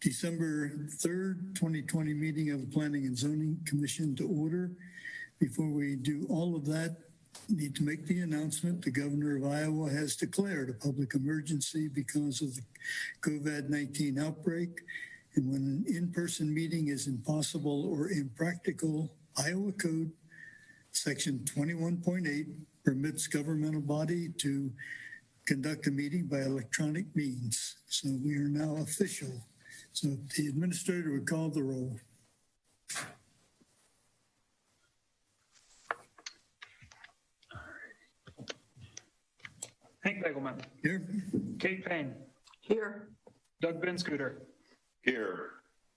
December 3rd, 2020 meeting of the Planning and Zoning Commission to order. Before we do all of that, need to make the announcement. The governor of Iowa has declared a public emergency because of the COVID-19 outbreak. And when an in-person meeting is impossible or impractical, Iowa Code Section 21.8 permits governmental body to conduct a meeting by electronic means. So we are now official. So the administrator would call the roll. Hank Bagelmann. Here. Kate Payne. Here. Doug Benschoter. Here.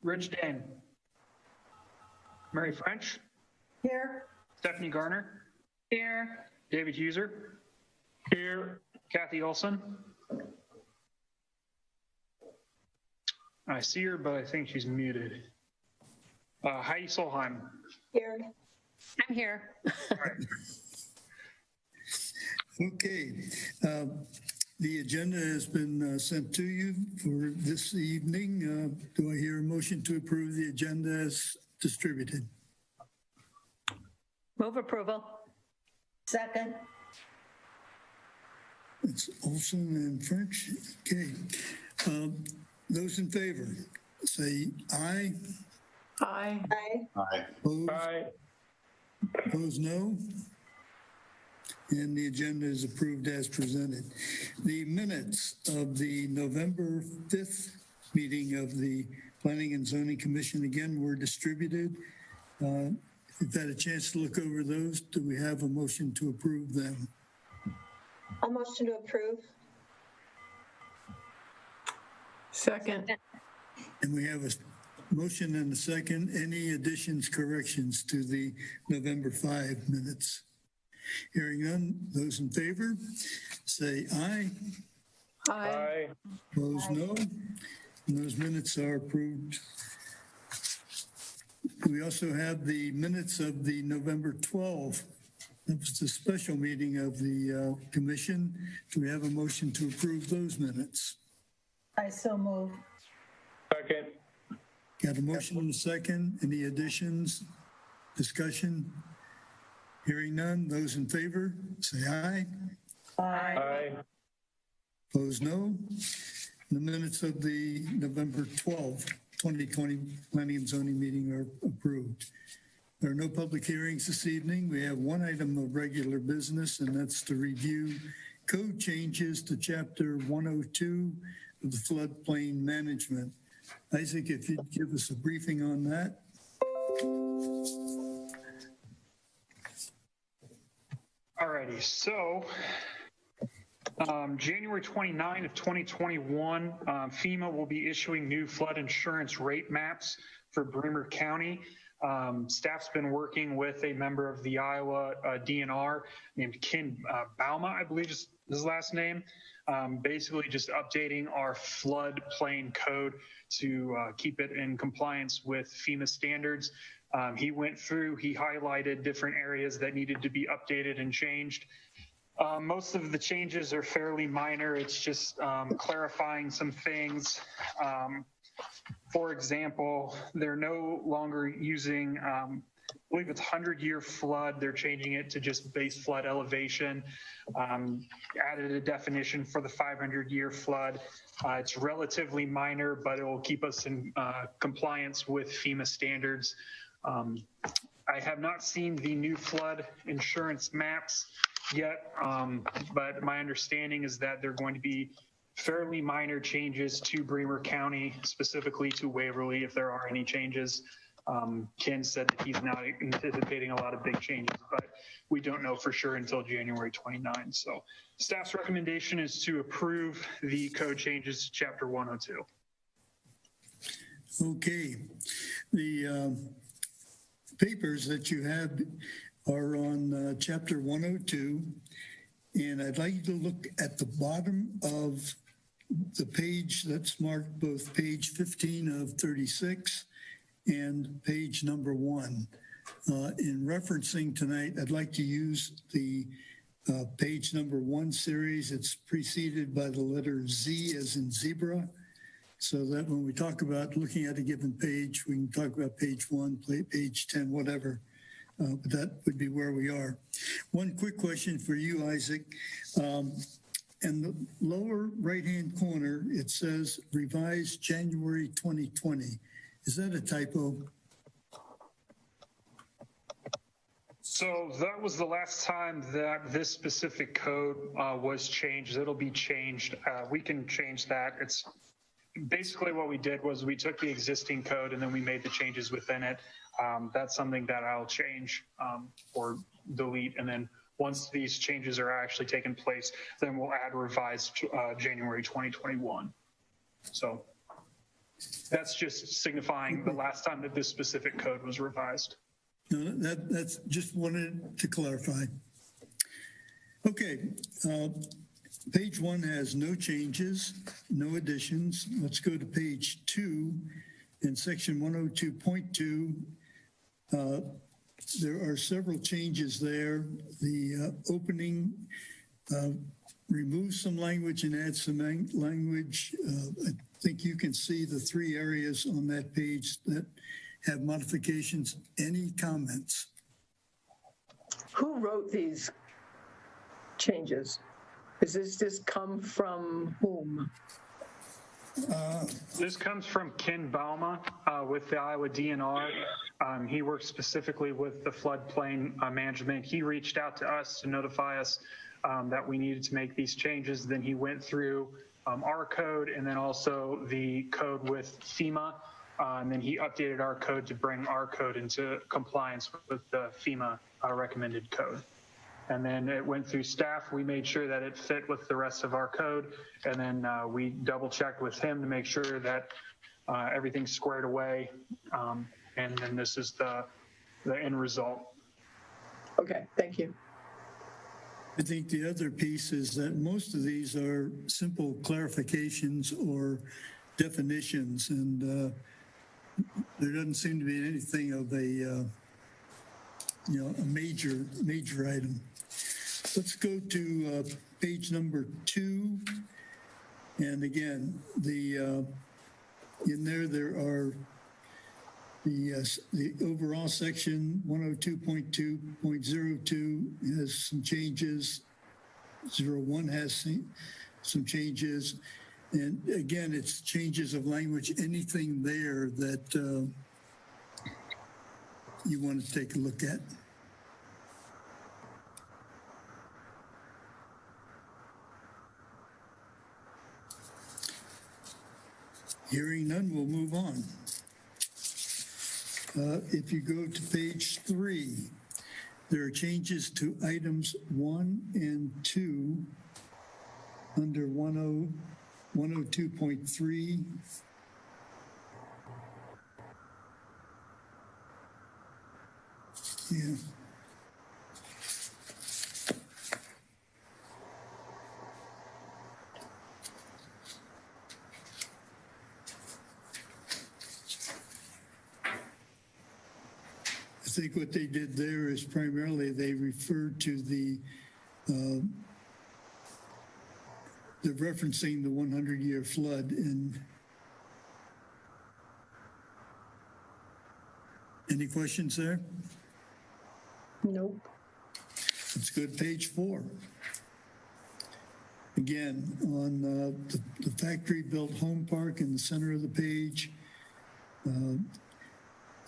Rich Dane. Mary French. Here. Stephanie Garner. Here. David Huser. Here. Kathy Olson. I see her, but I think she's muted. Heidi Solheim. Here. I'm here. All right. Okay. The agenda has been sent to you for this evening. Do I hear a motion to approve the agenda as distributed? Move approval. Second. It's Olson and French. Okay. Those in favor, say aye. Aye. Aye. Aye. Opposed? Aye. Opposed, no. And the agenda is approved as presented. The minutes of the November 5th meeting of the Planning and Zoning Commission again were distributed. If you've had a chance to look over those, do we have a motion to approve them? I'll motion to approve. Second. And we have a motion and a second. Any additions, corrections to the November 5 minutes? Hearing none, those in favor, say aye. Aye. Opposed, no. And those minutes are approved. We also have the minutes of the November 12th. That was the special meeting of the commission. Do we have a motion to approve those minutes? I so move. Second. Got a motion and a second. Any additions, discussion? Hearing none, those in favor, say aye. Aye. Aye. Opposed, no. The minutes of the November 12th, 2020 Planning and Zoning meeting are approved. There are no public hearings this evening. We have one item of regular business, and that's to review code changes to Chapter 102 of the Floodplain Management. Isaac, if you'd give us a briefing on that. Alrighty, so January 29 of 2021, FEMA will be issuing new flood insurance rate maps for Bremer County. Staff's been working with a member of the Iowa DNR named Ken Bauma, I believe is his last name, basically just updating our floodplain code to keep it in compliance with FEMA standards. He went through, he highlighted different areas that needed to be updated and changed. Most of the changes are fairly minor. It's just clarifying some things. For example, they're no longer using, I believe it's 100-year flood. They're changing it to just base flood elevation. Added a definition for the 500-year flood. It's relatively minor, but it will keep us in compliance with FEMA standards. I have not seen the new flood insurance maps yet, but my understanding is that they're going to be fairly minor changes to Bremer County, specifically to Waverly, if there are any changes. Ken said that he's not anticipating a lot of big changes, but we don't know for sure until January 29. So staff's recommendation is to approve the code changes to Chapter 102. Okay. The papers that you have are on Chapter 102, and I'd like you to look at the bottom of the page that's marked both page 15 of 36 and page number 1. In referencing tonight, I'd like to use the page number 1 series. It's preceded by the letter Z as in zebra. so that when we talk about looking at a given page, we can talk about page 1, page 10, whatever. But that would be where we are. One quick question for you, Isaac. In the lower right-hand corner, it says revised January 2020. Is that a typo? So that was the last time that this specific code was changed. It'll be changed. We can change that. It's basically what we did was we took the existing code and then we made the changes within it. That's something that I'll change or delete. And then once these changes are actually taking place, then we'll add revised January 2021. So that's just signifying the last time that this specific code was revised. No, that's just wanted to clarify. Okay, page 1 has no changes, no additions. Let's go to page 2 in section 102.2. There are several changes there. The opening removes some language and adds some language. I think you can see the 3 areas on that page that have modifications. Any comments? Who wrote these changes? Does this just come from whom? This comes from Ken Bauma with the Iowa DNR. He works specifically with the floodplain management. He reached out to us to notify us that we needed to make these changes. Then he went through our code and then also the code with FEMA. And then he updated our code to bring our code into compliance with the FEMA recommended code. And then it went through staff. We made sure that it fit with the rest of our code. And then we double checked with him to make sure that everything's squared away. And then this is the end result. Okay, thank you. I think the other piece is that most of these are simple clarifications or definitions, and there doesn't seem to be anything of a a major item. Let's go to page number 2, and again, in there are the overall section 102.2.02 has some changes. 01 has some changes. And again, it's changes of language, anything there that you want to take a look at. Hearing none, we'll move on. If you go to page 3, there are changes to items 1 and 2 under 102.3. Yeah. I think what they did there is primarily they referred to the referencing the 100-year flood. And any questions there? Nope. Let's go to page 4. Again, on the factory-built home park in the center of the page. And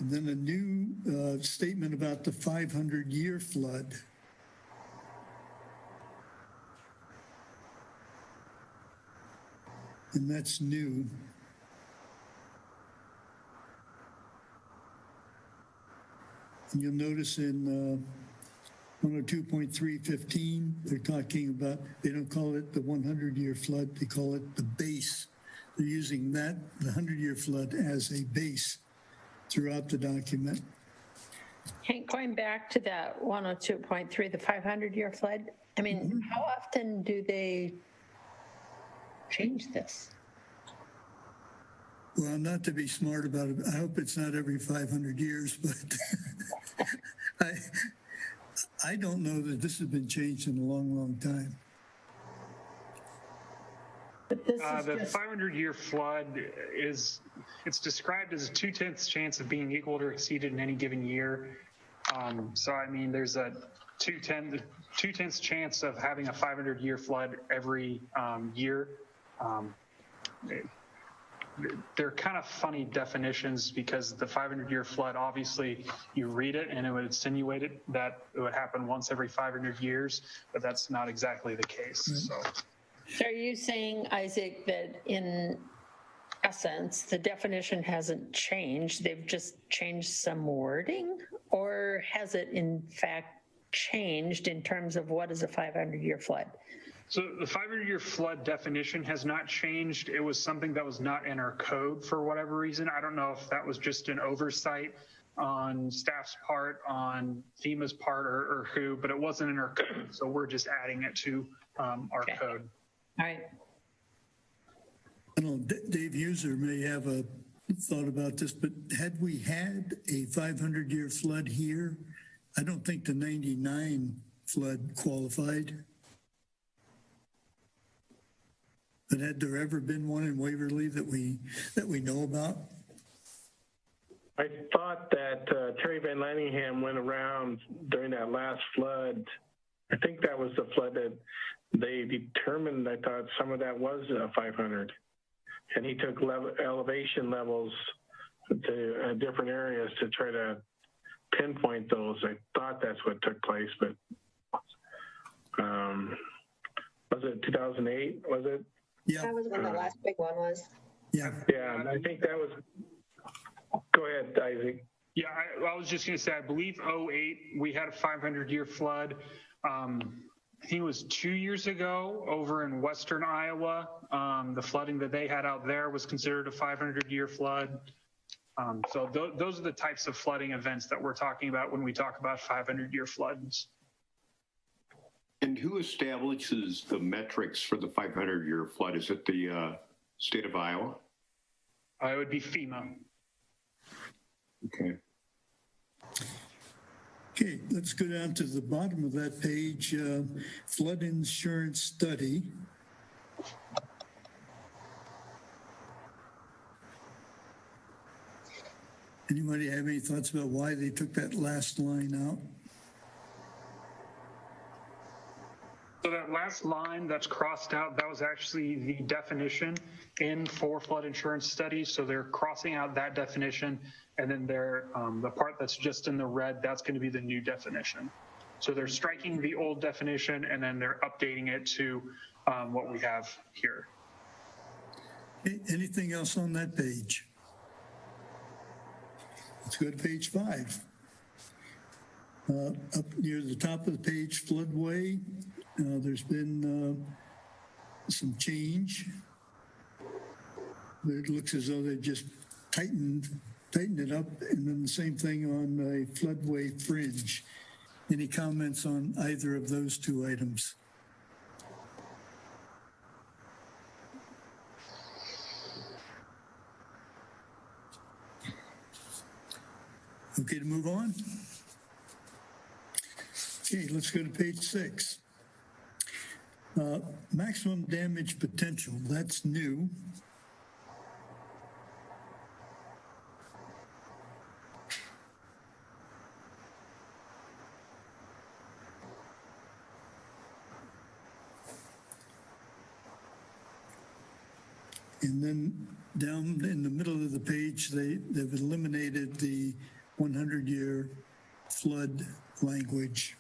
then a new statement about the 500-year flood. And that's new. And you'll notice in 102.315, they're talking about, they don't call it the 100-year flood, they call it the base. They're using that, the 100-year flood, as a base throughout the document. Hank, going back to that 102.3, the 500-year flood, I mean, how often do they change this? Well, not to be smart about it, I hope it's not every 500 years, but I don't know that this has been changed in a long, long time. But this is The just, 500-year flood it's described as a 2/10 chance of being equal or exceeded in any given year. So, I mean, there's a 2/10 chance of having a 500-year flood every year. They're kind of funny definitions because the 500-year flood, obviously, you read it and it would insinuate that it would happen once every 500 years, but that's not exactly the case. So. are you saying, Isaac, that in essence, the definition hasn't changed, they've just changed some wording? Or has it in fact changed in terms of what is a 500-year flood? So the 500-year flood definition has not changed. It was something that was not in our code for whatever reason. I don't know if that was just an oversight on staff's part, on FEMA's part, or who, but it wasn't in our code. So we're just adding it to our code. All right. I don't know, Dave Huser may have a thought about this, but had we had a 500-year flood here, I don't think the 99 flood qualified. But had there ever been one in Waverly that we know about? I thought that Terry Van Lanningham went around during that last flood. I think that was the flood that they determined. I thought some of that was 500. And he took elevation levels to different areas to try to pinpoint those. I thought that's what took place, but was it 2008? Was it? Yeah. That was when the last big one was. Yeah. Yeah, I think that was. Go ahead, Isaac. Yeah, I was just going to say, I believe 08, we had a 500-year flood. I think it was 2 years ago over in western Iowa. The flooding that they had out there was considered a 500-year flood. So those are the types of flooding events that we're talking about when we talk about 500-year floods. And who establishes the metrics for the 500-year flood? Is it the state of Iowa? It would be FEMA. Okay. Okay, let's go down to the bottom of that page, flood insurance study. Anybody have any thoughts about why they took that last line out? So that last line that's crossed out, that was actually the definition for flood insurance studies. So they're crossing out that definition, and then they're the part that's just in the red, that's going to be the new definition. So they're striking the old definition, and then they're updating it to what we have here. Anything else on that page? Let's go to page 5. Up near the top of the page, floodway. There's been some change. It looks as though they just tightened it up, and then the same thing on the floodway fringe. Any comments on either of those two items? Okay to move on? Okay, let's go to page 6. Maximum damage potential, that's new. And then down in the middle of the page, they've eliminated the 100-year flood language.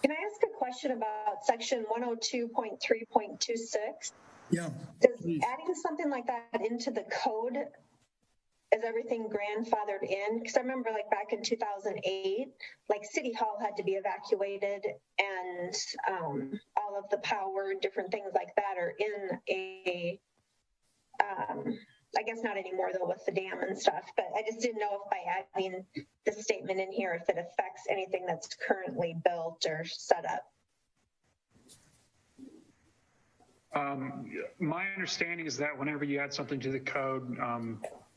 Can I ask a question about section 102.3.26? Yeah. Does please. adding something like that into the code, is everything grandfathered in? Because I remember like back in 2008, like City Hall had to be evacuated, and all of the power and different things like that are in a, I guess not anymore though with the dam and stuff, but I just didn't know if by adding the statement in here, if it affects anything that's currently built or set up. My understanding is that whenever you add something to the code,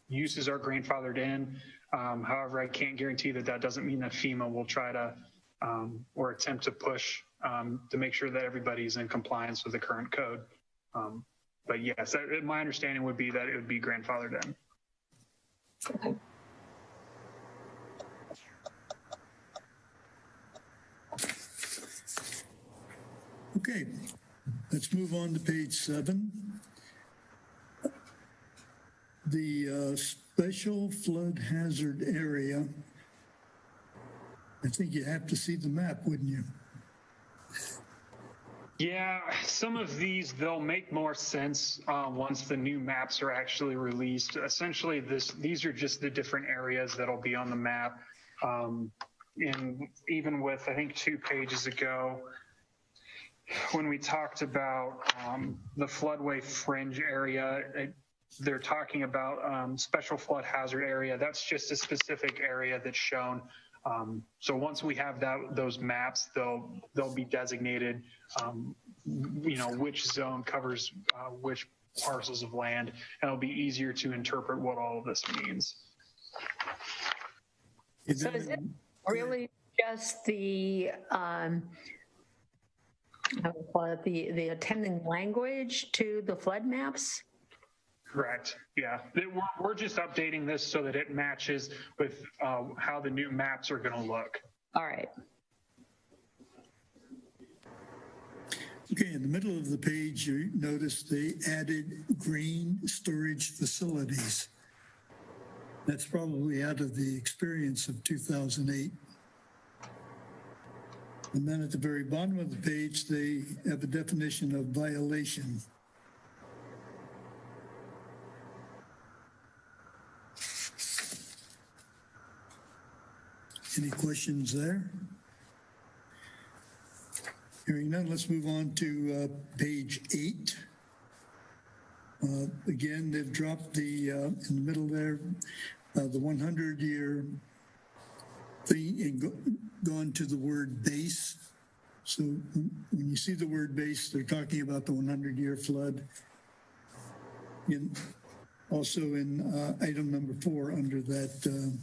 uses are grandfathered in. However, I can't guarantee that that doesn't mean that FEMA will try to or attempt to push to make sure that everybody's in compliance with the current code. But yes, my understanding would be that it would be grandfathered in. Okay. Okay, let's move on to page 7. The special flood hazard area. I think you have to see the map, wouldn't you? Yeah, some of these, they'll make more sense once the new maps are actually released. Essentially, these are just the different areas that'll be on the map. And even with, I think 2 pages ago, when we talked about the floodway fringe area, they're talking about special flood hazard area. That's just a specific area that's shown. So once we have those maps, they'll be designated, which zone covers which parcels of land, and it'll be easier to interpret what all of this means. So is it really just the the attending language to the flood maps? Correct. Yeah. We're just updating this so that it matches with how the new maps are going to look. All right. Okay, in the middle of the page, you notice they added green storage facilities. That's probably out of the experience of 2008. And then at the very bottom of the page, they have a definition of violation. Any questions there? Hearing none, let's move on to page 8. Again, they've dropped the, in the middle there, the 100-year thing and gone to the word base. So when you see the word base, they're talking about the 100-year flood. Also in item number 4 under that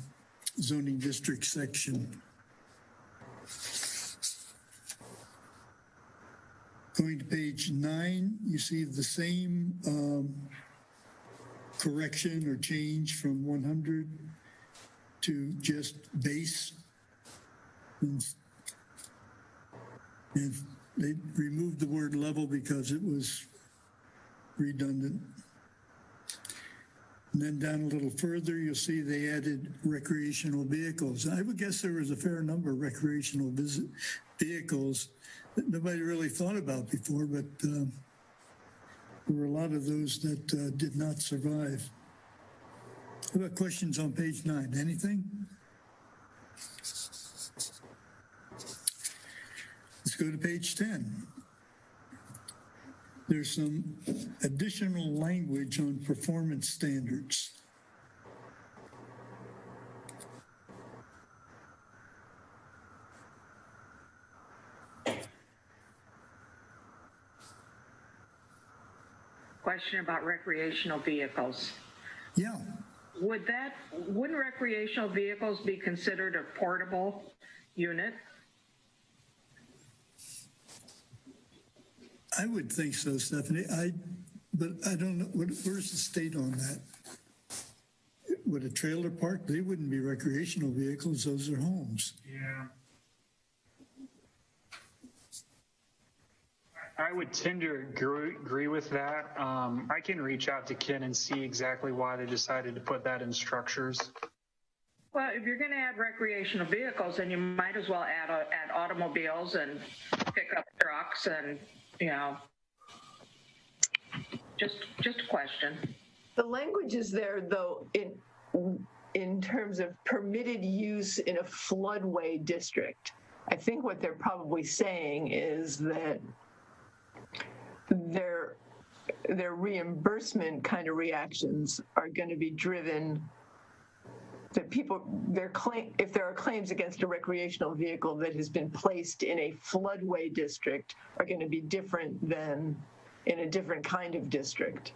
zoning district section. Going to page 9, you see the same correction or change from 100 to just base. And they removed the word level because it was redundant. And then down a little further, you'll see they added recreational vehicles. I would guess there was a fair number of recreational vehicles that nobody really thought about before, but there were a lot of those that did not survive. How about questions on page 9? Anything? Let's go to page 10. There's some additional language on performance standards. Question about recreational vehicles. Yeah. Wouldn't recreational vehicles be considered a portable unit? I would think so, Stephanie. But I don't know. Where's the state on that? Would a trailer park? They wouldn't be recreational vehicles. Those are homes. Yeah. I would tend to agree with that. I can reach out to Ken and see exactly why they decided to put that in structures. Well, if you're going to add recreational vehicles, then you might as well add automobiles and pickup trucks and, just a question. The language is there, though, in terms of permitted use in a floodway district. I think what they're probably saying is that their reimbursement kind of reactions are going to be driven that if there are claims against a recreational vehicle that has been placed in a floodway district are going to be different than in a different kind of district,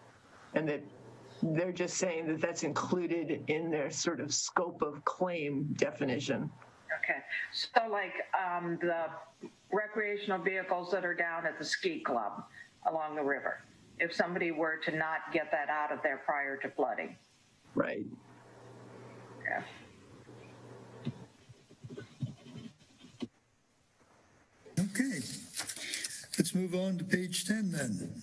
and that they're just saying that that's included in their sort of scope of claim definition. Okay, so like the recreational vehicles that are down at the ski club along the river, if somebody were to not get that out of there prior to flooding. Right. Yeah. Okay, let's move on to page 10 then.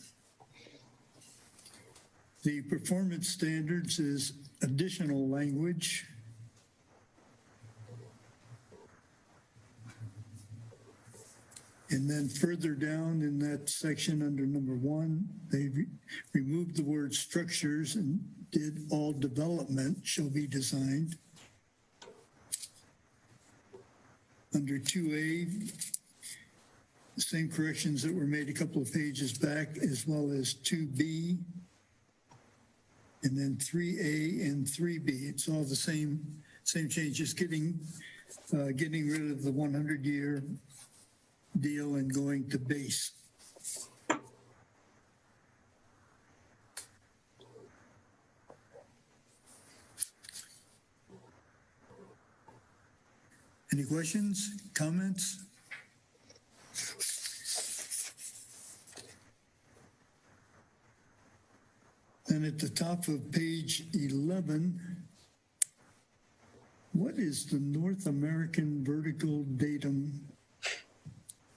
The performance standards is additional language. And then further down in that section under number 1, they removed the word structures and did all development shall be designed. Under 2A, the same corrections that were made a couple of pages back, as well as 2B, and then 3A and 3B. It's all the same changes, getting rid of the 100-year deal and going to base. Any questions, comments? And at the top of page 11, what is the North American Vertical Datum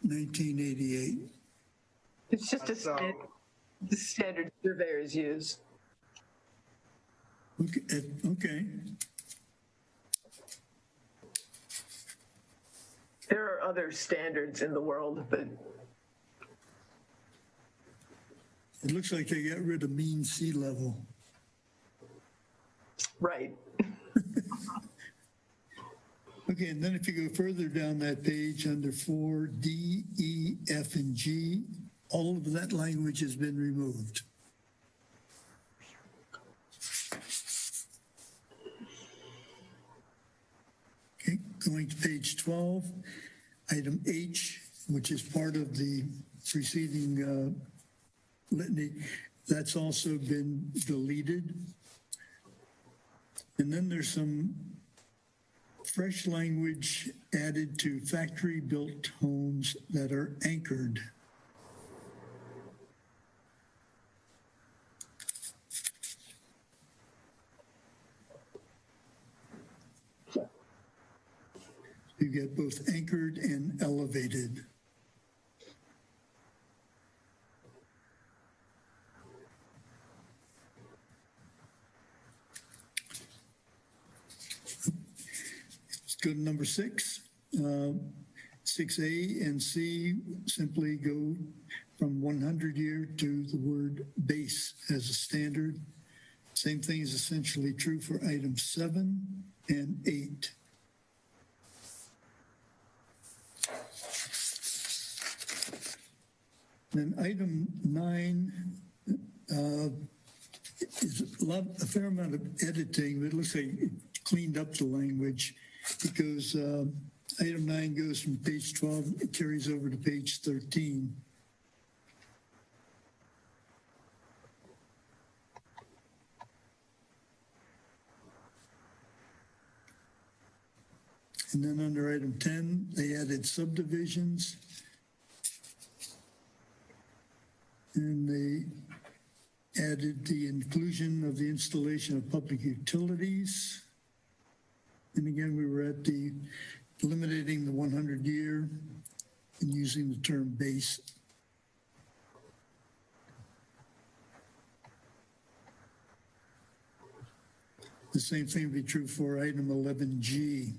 1988? It's just the standard surveyors use. Okay. There are other standards in the world, but It looks like they got rid of mean sea level. right. Okay, and then if you go further down that page under 4, D, E, F, and G, all of that language has been removed. Okay, going to page 12, item H, which is part of the preceding litany, that's also been deleted. And then there's some fresh language added to factory-built homes that are anchored. You get both anchored and elevated. Let's go to number 6. 6A and C simply go from 100-year to the word base as a standard. Same thing is essentially true for items 7 and 8. Then item 9 is a fair amount of editing, but it looks like it cleaned up the language because item 9 goes from page 12, it carries over to page 13. And then under item 10, they added subdivisions. And they added the inclusion of the installation of public utilities. And again, we were at the eliminating the 100-year and using the term base. The same thing would be true for item 11G.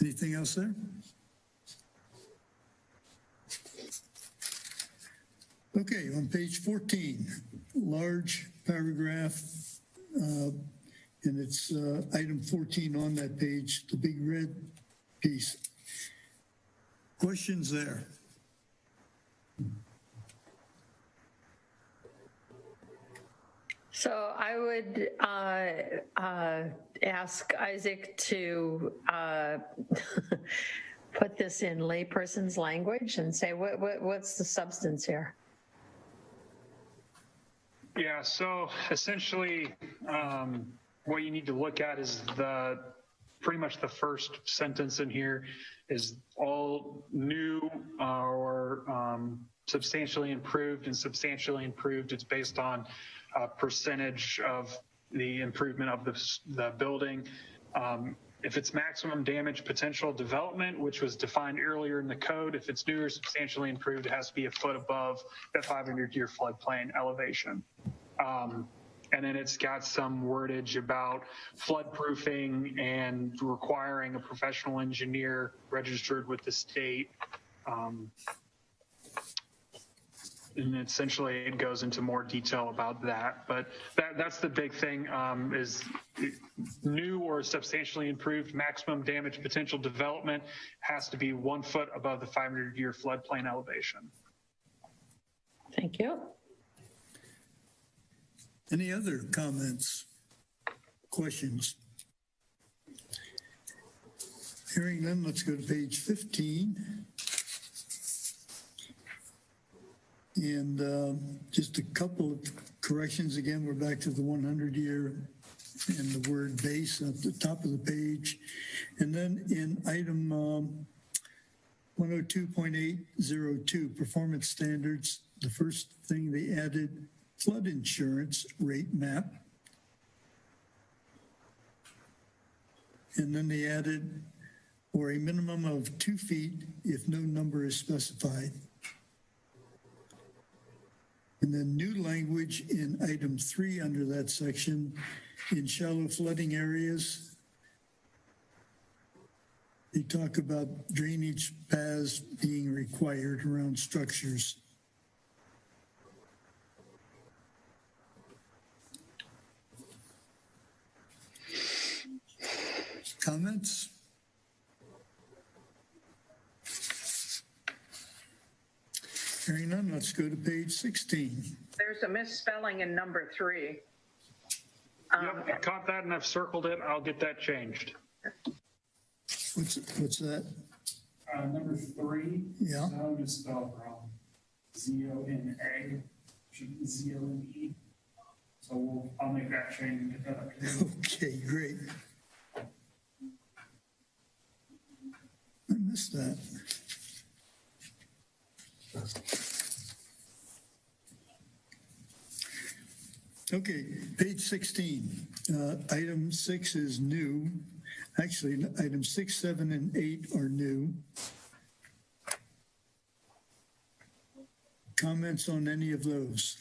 Anything else there? Okay, on page 14, large paragraph, and it's item 14 on that page, the big red piece. Questions there? So I would ask Isaac to put this in layperson's language and say, what's the substance here? Yeah, so essentially what you need to look at is pretty much the first sentence in here is all new or substantially improved, and substantially improved, it's based on a percentage of the improvement of the building. If it's maximum damage potential development, which was defined earlier in the code, if it's new or substantially improved, it has to be a foot above that 500-year floodplain elevation. And then it's got some wordage about floodproofing and requiring a professional engineer registered with the state. And essentially it goes into more detail about that, but that's the big thing, is new or substantially improved maximum damage potential development has to be 1 foot above the 500-year floodplain elevation. Thank you. Any other comments, questions? Hearing none, let's go to page 15. And just a couple of corrections. Again, we're back to the 100-year and the word base at the top of the page. And then in item 102.802, performance standards, the first thing they added, flood insurance rate map. And then they added, or a minimum of 2 feet if no number is specified. And then new language in item 3 under that section, in shallow flooding areas, they talk about drainage paths being required around structures. Comments? Hearing none, let's go to page 16. There's a misspelling in number 3. Yep, I caught that and I've circled it. I'll get that changed. What's that? Number 3. Yeah. So just spelled wrong. Z-O-N-A. Should be Z-O-N-E. So I'll make that change and get that up here. Okay, great. I missed that. Okay, page 16. Item 6 is new. Actually, item 6, 7, and 8 are new. Comments on any of those?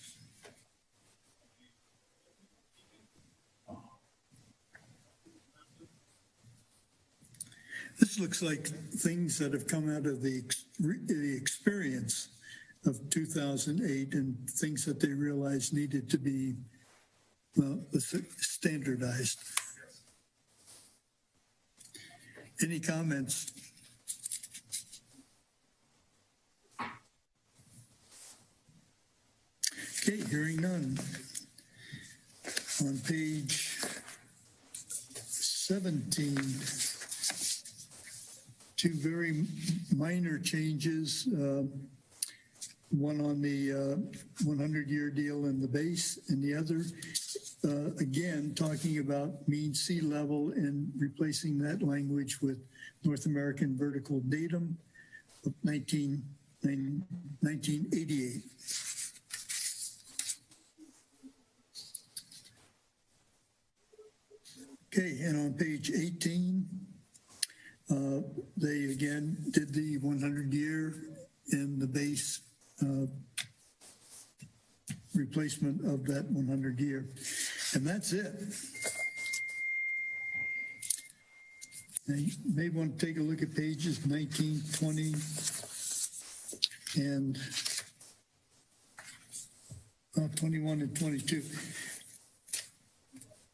This looks like things that have come out of the experience of 2008 and things that they realized needed to be standardized. Any comments? Okay, hearing none. On page 17, 2 very minor changes. One on the 100-year deal in the base, and the other, again, talking about mean sea level and replacing that language with North American vertical datum of 1988. Okay, and on page 18, they again did the 100-year and the base replacement of that 100-year. And that's it. Now, you may want to take a look at pages 19, 20, and 21 and 22.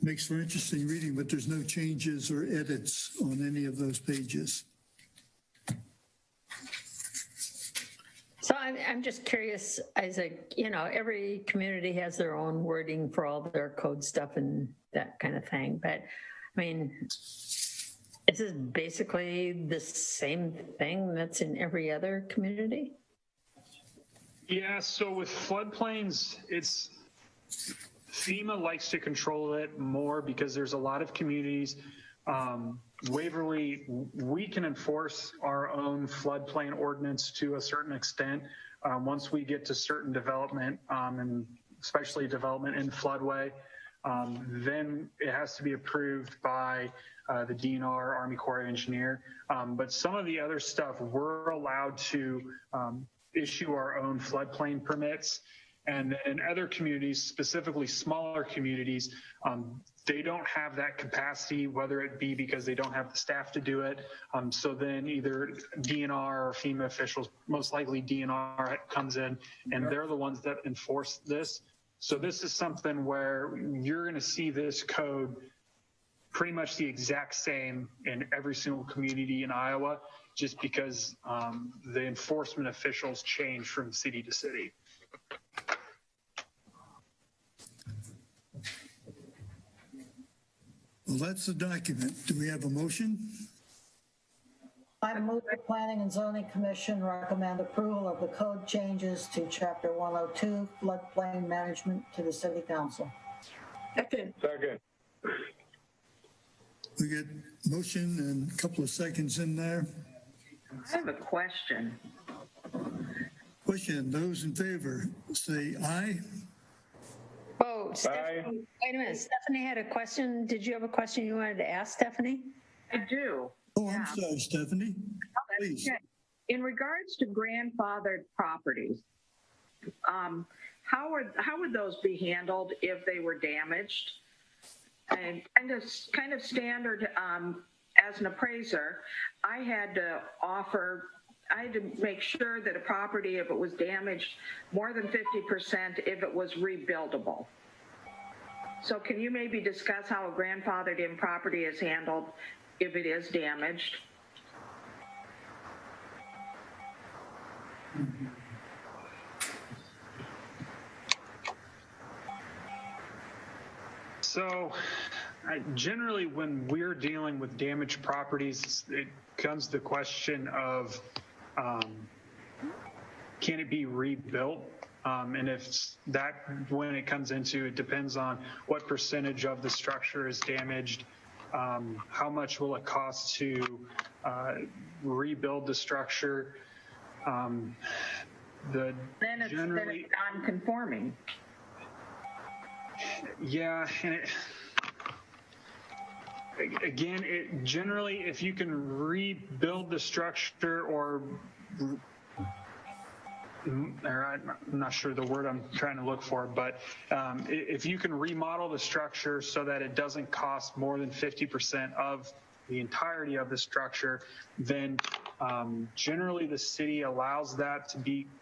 Makes for interesting reading, but there's no changes or edits on any of those pages. So I'm just curious, Isaac, you know, every community has their own wording for all their code stuff and that kind of thing. But I mean, is this basically the same thing that's in every other community? Yeah, so with floodplains, it's FEMA likes to control it more because there's a lot of communities. Waverly, we can enforce our own floodplain ordinance to a certain extent. once we get to certain development, and especially development in floodway, then it has to be approved by the DNR, Army Corps of Engineer. But some of the other stuff, we're allowed to issue our own floodplain permits. And then in other communities, specifically smaller communities, they don't have that capacity, whether it be because they don't have the staff to do it. So then either DNR or FEMA officials, most likely DNR comes in, and they're the ones that enforce this. So this is something where you're going to see this code pretty much the exact same in every single community in Iowa, just because the enforcement officials change from city to city. Well, that's the document. Do we have a motion? I move the Planning and Zoning Commission recommend approval of the code changes to Chapter 102, Floodplain Management, to the City Council. Second. We get motion and a couple of seconds in there. I have a question. Question, those in favor, say aye. Oh, Stephanie, wait a minute. Stephanie had a question. Did you have a question you wanted to ask, Stephanie? I do. Oh, I'm sorry, Stephanie. Please. Okay. In regards to grandfathered properties, how would those be handled if they were damaged? And kind of standard, as an appraiser, I had to make sure that a property, if it was damaged, more than 50% if it was rebuildable. So can you maybe discuss how a grandfathered in property is handled if it is damaged? So generally when we're dealing with damaged properties, it comes to the question of can it be rebuilt? And if that, when it comes into, it depends on what percentage of the structure is damaged, how much will it cost to rebuild the structure. Then it's non-conforming. Yeah, and it generally, if you can rebuild the structure or I'm not sure the word I'm trying to look for, but if you can remodel the structure so that it doesn't cost more than 50% of the entirety of the structure, then generally the city allows that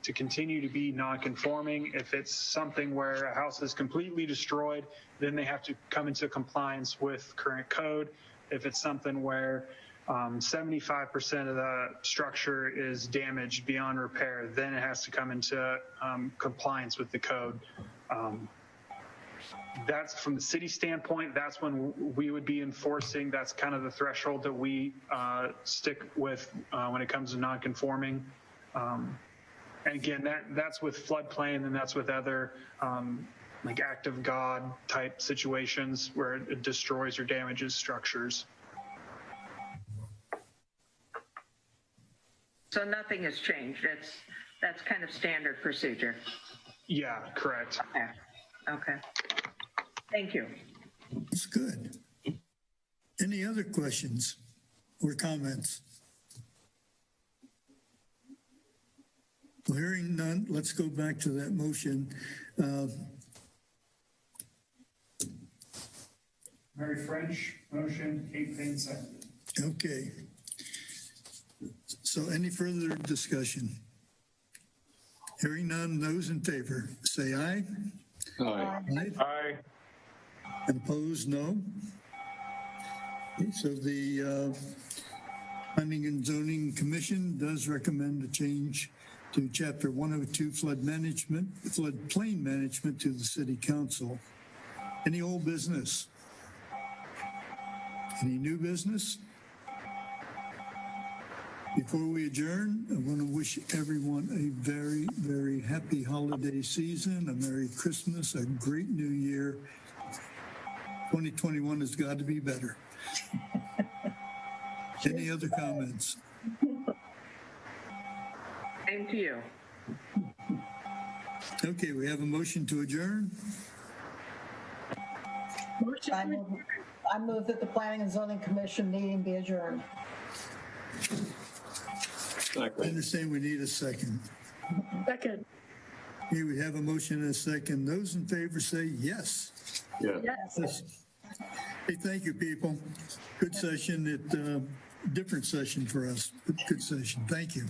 to continue to be non-conforming. If it's something where a house is completely destroyed, then they have to come into compliance with current code. If it's something where 75% of the structure is damaged beyond repair, then it has to come into compliance with the code. That's from the city standpoint, that's when we would be enforcing. That's kind of the threshold that we stick with when it comes to non-conforming. And again, that's with floodplain, and that's with other like act of God type situations where it destroys or damages structures. So nothing has changed. That's kind of standard procedure. Yeah, correct. Okay. Thank you. That's good. Any other questions or comments? Well, hearing none, let's go back to that motion. Mary French, motion, Kate Payne, second. Okay. So any further discussion? Hearing none, those in favor, say aye. Aye. Aye. And opposed, no. Okay, so the Planning and Zoning Commission does recommend a change to Chapter 102 floodplain management to the City Council. Any old business? Any new business? Before we adjourn, I want to wish everyone a very, very happy holiday season, a Merry Christmas, a great New Year. 2021 has got to be better. Any other comments? Same to you. Okay, we have a motion to adjourn. I move that the Planning and Zoning Commission meeting be adjourned. I understand we need a second. Second. Okay, we have a motion and a second. Those in favor say yes. Yeah. Yes. Hey, thank you, people. Good session. Different session for us, but good session. Thank you.